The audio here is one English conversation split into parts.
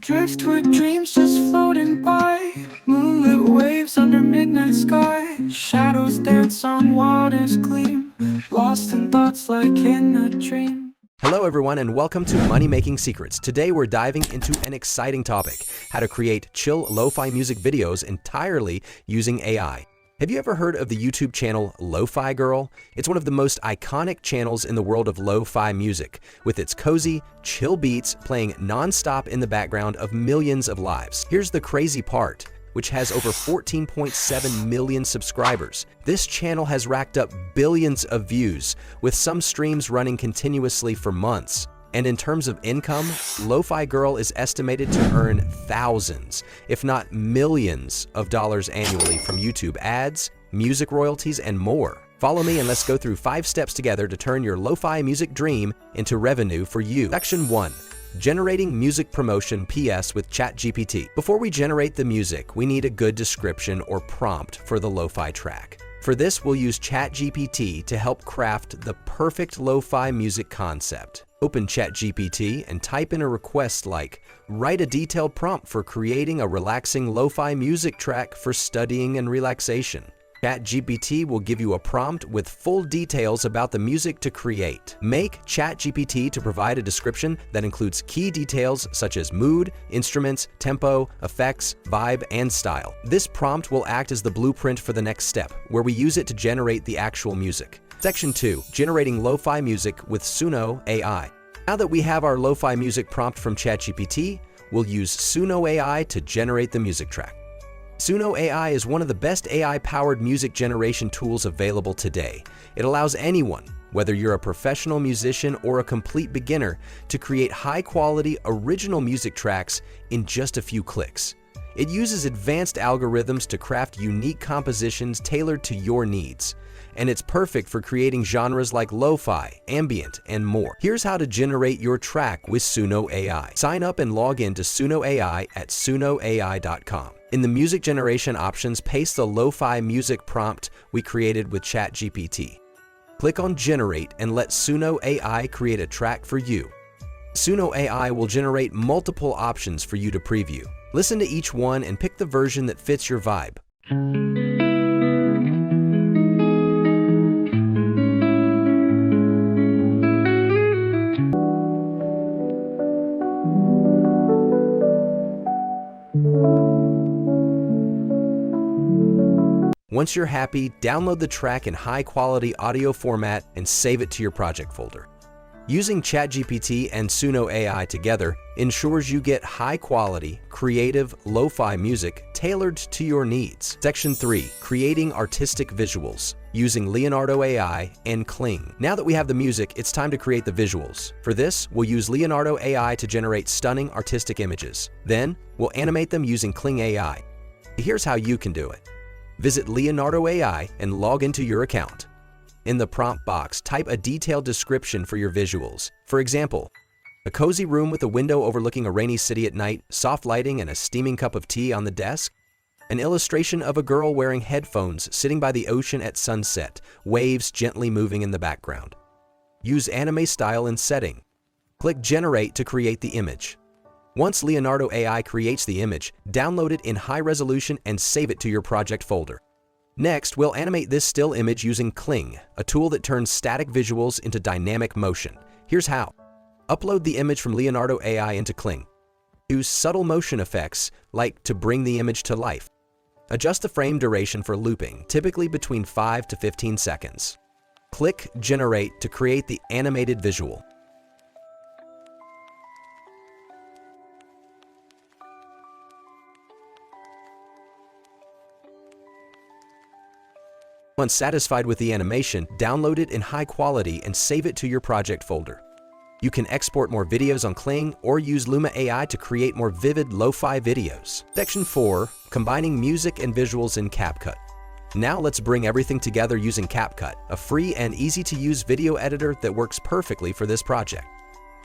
Driftwood dreams just floating by, moonlit waves under midnight sky. Shadows dance on waters gleam, lost in thoughts like in a dream. Hello everyone and welcome to Money Making Secrets. Today we're diving into an exciting topic, how to create chill lo-fi music videos entirely using AI. Have you ever heard of the YouTube channel LOFI Girl? It's one of the most iconic channels in the world of lo-fi music, with its cozy, chill beats playing non-stop in the background of millions of lives. Here's the crazy part, which has over 14.7 million subscribers. This channel has racked up billions of views, with some streams running continuously for months. And in terms of income, LOFI Girl is estimated to earn thousands, if not millions of dollars annually from YouTube ads, music royalties, and more. Follow me and let's go through 5 steps together to turn your lo-fi music dream into revenue for you. Section 1. Generating music promotion PS with ChatGPT. Before we generate the music, we need a good description or prompt for the lo-fi track. For this, we'll use ChatGPT to help craft the perfect lo-fi music concept. Open ChatGPT and type in a request like, write a detailed prompt for creating a relaxing lo-fi music track for studying and relaxation. ChatGPT will give you a prompt with full details about the music to create. Make ChatGPT to provide a description that includes key details such as mood, instruments, tempo, effects, vibe, and style. This prompt will act as the blueprint for the next step, where we use it to generate the actual music. Section 2. Generating lo-fi music with SUNO AI. Now that we have our lo-fi music prompt from ChatGPT, we'll use SUNO AI to generate the music track. SUNO AI is one of the best AI-powered music generation tools available today. It allows anyone, whether you're a professional musician or a complete beginner, to create high-quality, original music tracks in just a few clicks. It uses advanced algorithms to craft unique compositions tailored to your needs. And it's perfect for creating genres like lo-fi, ambient, and more. Here's how to generate your track with SUNO AI. Sign up and log in to SUNO AI at sunoai.com. In the music generation options, paste the lo-fi music prompt we created with ChatGPT. Click on Generate and let SUNO AI create a track for you. SUNO AI will generate multiple options for you to preview. Listen to each one and pick the version that fits your vibe. Once you're happy, download the track in high-quality audio format and save it to your project folder. Using ChatGPT and SUNO AI together ensures you get high-quality, creative, lo-fi music tailored to your needs. Section 3. Creating artistic visuals using Leonardo AI and Kling. Now that we have the music, it's time to create the visuals. For this, we'll use Leonardo AI to generate stunning artistic images. Then, we'll animate them using Kling AI. Here's how you can do it. Visit Leonardo AI and log into your account. In the prompt box, type a detailed description for your visuals. For example, a cozy room with a window overlooking a rainy city at night, soft lighting, and a steaming cup of tea on the desk. An illustration of a girl wearing headphones sitting by the ocean at sunset, waves gently moving in the background. Use anime style and setting. Click Generate to create the image. Once Leonardo AI creates the image, download it in high resolution and save it to your project folder. Next, we'll animate this still image using Kling, a tool that turns static visuals into dynamic motion. Here's how. Upload the image from Leonardo AI into Kling. Use subtle motion effects, like to bring the image to life. Adjust the frame duration for looping, typically between 5 to 15 seconds. Click Generate to create the animated visual. Once satisfied with the animation, download it in high quality and save it to your project folder. You can export more videos on Kling or use Luma AI to create more vivid lo-fi videos. Section 4. Combining music and visuals in CapCut. Now let's bring everything together using CapCut, a free and easy-to-use video editor that works perfectly for this project.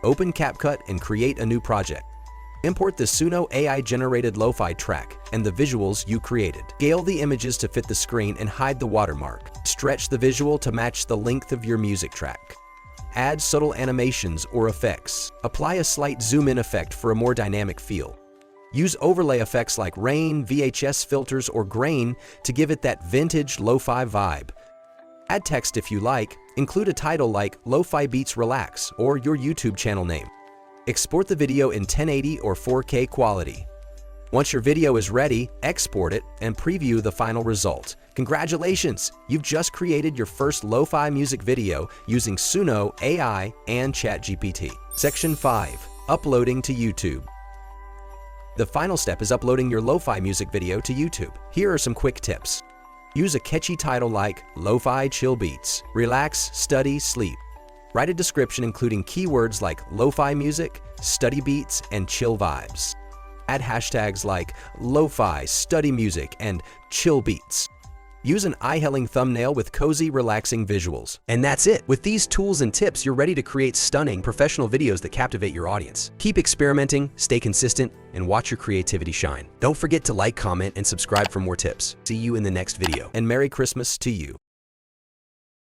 Open CapCut and create a new project. Import the SUNO AI-generated LOFI track and the visuals you created. Scale the images to fit the screen and hide the watermark. Stretch the visual to match the length of your music track. Add subtle animations or effects. Apply a slight zoom-in effect for a more dynamic feel. Use overlay effects like rain, VHS filters, or grain to give it that vintage lo-fi vibe. Add text if you like. Include a title like Lo-Fi Beats Relax or your YouTube channel name. Export the video in 1080 or 4K quality. Once your video is ready, export it and preview the final result. Congratulations! You've just created your first lo-fi music video using SUNO AI and ChatGPT. Section 5. Uploading to YouTube. The final step is uploading your lo-fi music video to YouTube. Here are some quick tips. Use a catchy title like Lo-Fi Chill Beats, Relax, Study, Sleep. Write a description including keywords like lo-fi music, study beats, and chill vibes. Add hashtags like lo-fi, study music, and chill beats. Use an eye-helling thumbnail with cozy, relaxing visuals. And that's it! With these tools and tips, you're ready to create stunning, professional videos that captivate your audience. Keep experimenting, stay consistent, and watch your creativity shine. Don't forget to like, comment, and subscribe for more tips. See you in the next video, and Merry Christmas to you!